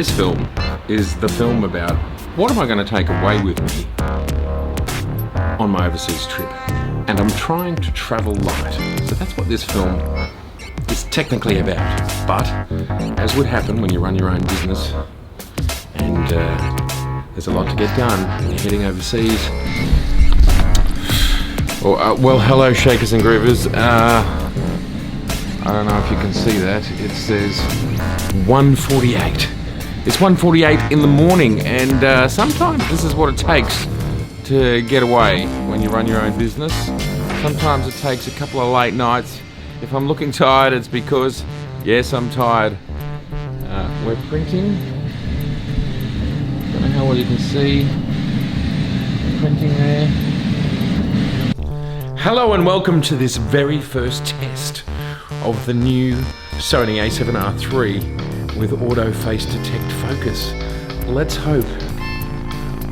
This film is the film about what am I going to take away with me on my overseas trip. And I'm trying to travel light. So that's what this film is technically about. But as would happen when you run your own business and there's a lot to get done when you're heading overseas. Well, hello Shakers and Groovers. I don't know if you can see that. It says 1:48. It's 1:48 in the morning, and sometimes this is what it takes to get away when you run your own business. Sometimes it takes a couple of late nights. If I'm looking tired, it's because, yes, I'm tired. We're printing. Don't know how well you can see. Printing there. Hello and welcome to this very first test of the new Sony A7R III with auto face detect focus. Let's hope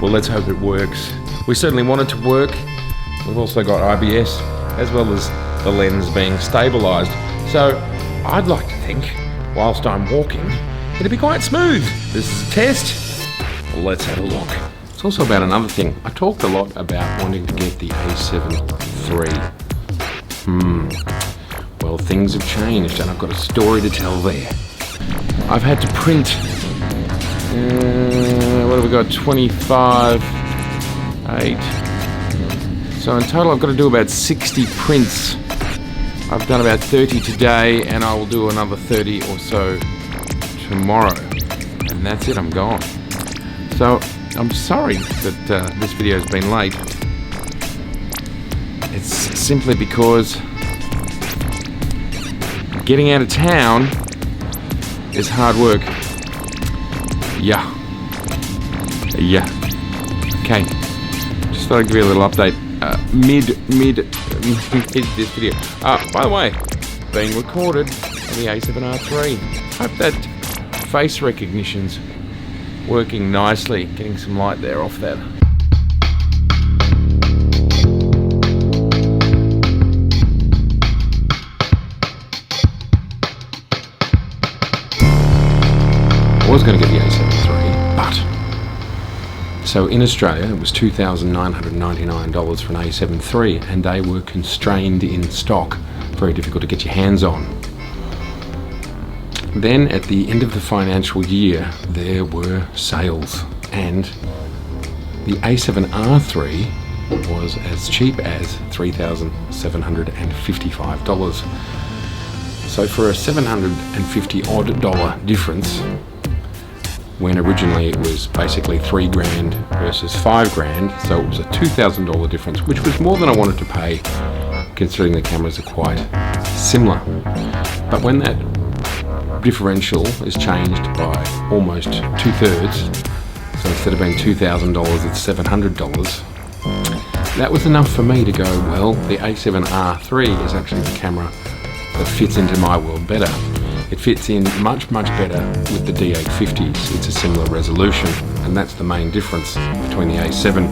it works. We certainly want it to work. We've also got IBS as well as the lens being stabilised. So I'd like to think, whilst I'm walking, it'll be quite smooth. This is a test. Let's have a look. It's also about another thing. I talked a lot about wanting to get the A7 III. Well, things have changed and I've got a story to tell there. I've had to print, what have we got, 25, 8. So in total I've got to do about 60 prints. I've done about 30 today and I will do another 30 or so tomorrow. And that's it, I'm gone. So I'm sorry that this video has been late. It's simply because getting out of town is hard work. Yeah. Okay. Just thought I'd give you a little update. Mid this video. By the way, being recorded on the A7R III. Hope that face recognition's working nicely. Getting some light there off that. I was going to get the A7R III, but so in Australia it was $2,999 for an A7R III, and they were constrained in stock, very difficult to get your hands on. Then at the end of the financial year there were sales, and the A7R III was as cheap as $3,755. So for a $750 odd difference, when originally it was basically $3,000 versus $5,000, so it was a $2,000 difference, which was more than I wanted to pay, considering the cameras are quite similar. But when that differential is changed by almost 2/3, so instead of being $2,000, it's $700, that was enough for me to go, well, the A7R III is actually the camera that fits into my world better. It fits in much better with the D850s. It's a similar resolution, and that's the main difference between the A7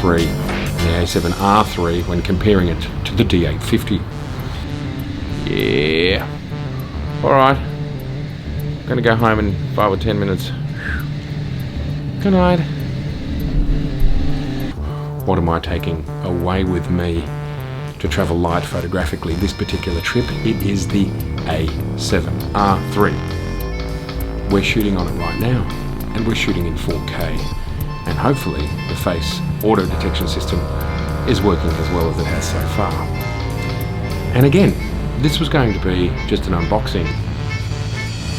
III and the A7R III when comparing it to the D850. Yeah. Alright. Gonna go home in 5 or 10 minutes. Good night. What am I taking away with me to travel light photographically this particular trip? It is the A7R III. We're shooting on it right now, and we're shooting in 4K, and hopefully the face auto detection system is working as well as it has so far. And again, this was going to be just an unboxing.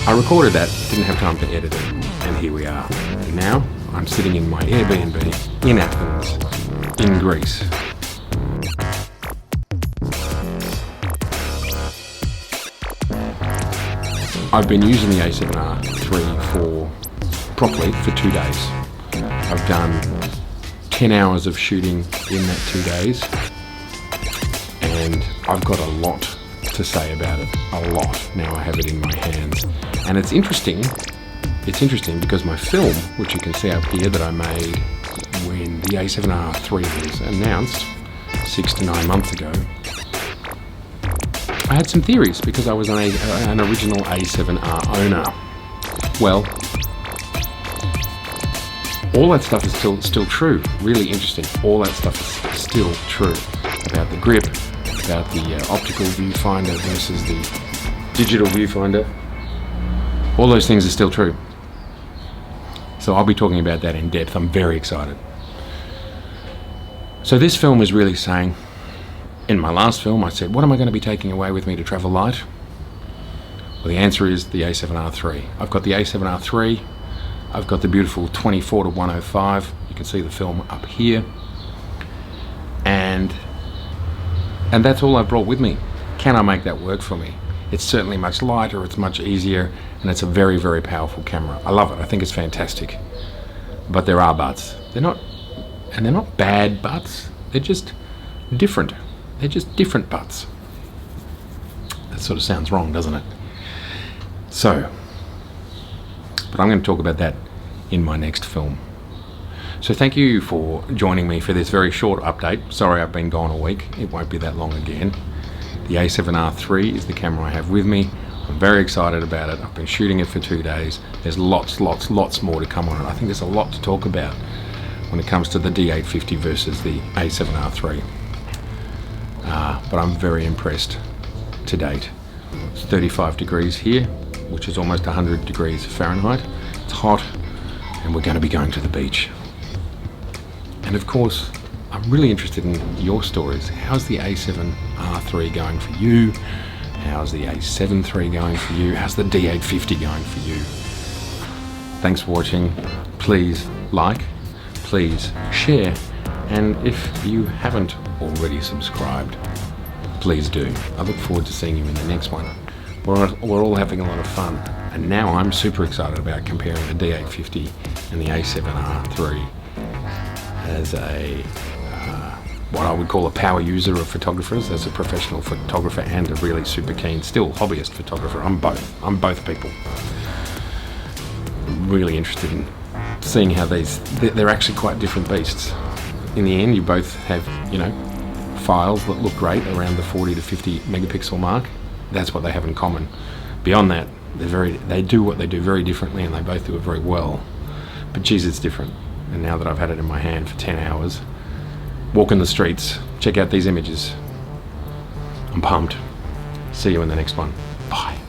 I recorded that, didn't have time to edit it, and here we are. And now I'm sitting in my Airbnb in Athens, in Greece. I've been using the A7R III properly for 2 days. I've done 10 hours of shooting in that 2 days, and I've got a lot to say about it. A lot. Now I have it in my hands. And it's interesting because my film, which you can see up here, that I made when the A7R III was announced 6 to 9 months ago, I had some theories because I was an original A7R owner. Well, all that stuff is still true. Really interesting. All that stuff is still true about the grip, about the optical viewfinder versus the digital viewfinder. All those things are still true. So I'll be talking about that in depth. I'm very excited. So this film is really saying, in my last film I said, what am I going to be taking away with me to travel light? Well, the answer is the A7R III. I've got the A7R III. I've got the beautiful 24-105. You can see the film up here. And that's all I brought with me. Can I make that work for me? It's certainly much lighter, it's much easier, and it's a very, very powerful camera. I love it. I think it's fantastic. But there are buts. They're not bad buts. They're just different. They're just different buts. That sort of sounds wrong, doesn't it? So, but I'm going to talk about that in my next film. So thank you for joining me for this very short update. Sorry I've been gone a week. It won't be that long again. The A7R III is the camera I have with me. I'm very excited about it. I've been shooting it for 2 days. There's lots more to come on it. I think there's a lot to talk about when it comes to the D850 versus the A7R III. But I'm very impressed to date. It's 35 degrees here, which is almost 100 degrees Fahrenheit. It's hot, and we're going to be going to the beach. And of course, I'm really interested in your stories. How's the A7R III going for you? How's the A7 III going for you? How's the D850 going for you? Thanks for watching. Please like, please share, and if you haven't already subscribed, please do. I look forward to seeing you in the next one. We're all having a lot of fun, and now I'm super excited about comparing the D850 and the A7R III as a what I would call a power user of photographers, as a professional photographer and a really super keen, still hobbyist photographer. I'm both people. I'm really interested in seeing how they're actually quite different beasts. In the end, you both have, files that look great around the 40 to 50 megapixel mark. That's what they have in common. Beyond that, they do what they do very differently, and they both do it very well. But geez, it's different. And now that I've had it in my hand for 10 hours, walking the streets, check out these images. I'm pumped. See you in the next one. Bye.